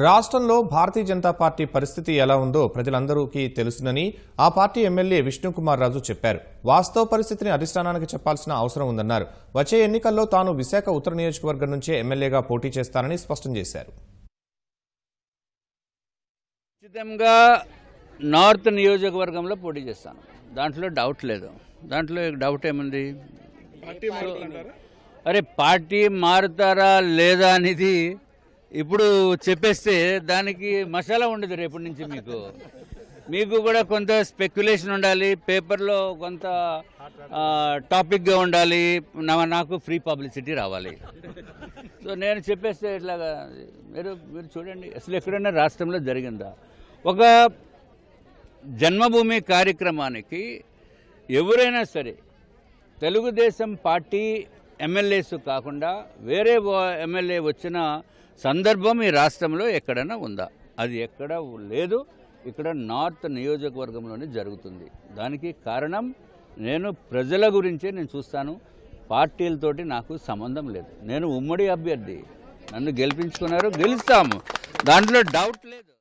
రాష్ట్రంలో భారతీయ జనతా పార్టీ పరిస్థితి ఎలా ఉందో ప్రజలందరికీ తెలుసునని ఆ పార్టీ ఎమ్మెల్యే విష్ణుకుమార్ రాజు చెప్పారు. వాస్తవ పరిస్థితిని అధిష్టానానికి చెప్పాల్సిన అవసరం ఉందన్నారు. వచ్చే ఎన్నికల్లో తాను విశాఖ ఉత్తర నియోజకవర్గం నుంచే ఎమ్మెల్యేగా పోటీ చేస్తానని స్పష్టం చేశారు. ఖచ్చితంగా నార్త్ నియోజకవర్గంలో పోటీ చేస్తాను. దాంట్లో డౌట్ లేదు. దాంట్లో డౌట్ ఏముంది? అరే పార్టీ మారుతారా లేదా అనేది ఇప్పుడు చెప్పేస్తే దానికి మసాలా ఉండదు. రేపటి నుంచి మీకు కూడా కొంత స్పెక్యులేషన్ ఉండాలి, పేపర్లో కొంత టాపిక్గా ఉండాలి, నాకు ఫ్రీ పబ్లిసిటీ రావాలి. సో నేను చెప్పేస్తే ఇట్లాగా మీరు చూడండి, అసలు ఎక్కడైనా రాష్ట్రంలో జరిగిందా? ఒక జన్మభూమి కార్యక్రమానికి ఎవరైనా సరే తెలుగుదేశం పార్టీ ఎమ్మెల్యేస్ కాకుండా వేరే ఎమ్మెల్యే వచ్చిన సందర్భం ఈ రాష్ట్రంలో ఎక్కడైనా ఉందా? అది ఎక్కడ లేదు. ఇక్కడ నార్త్ నియోజకవర్గంలోనే జరుగుతుంది. దానికి కారణం నేను ప్రజల గురించే నేను చూస్తాను. పార్టీలతోటి నాకు సంబంధం లేదు. నేను ఉమ్మడి అభ్యర్థి, నన్ను గెలిపించుకున్నారు, గెలుస్తాము, దాంట్లో డౌట్ లేదు.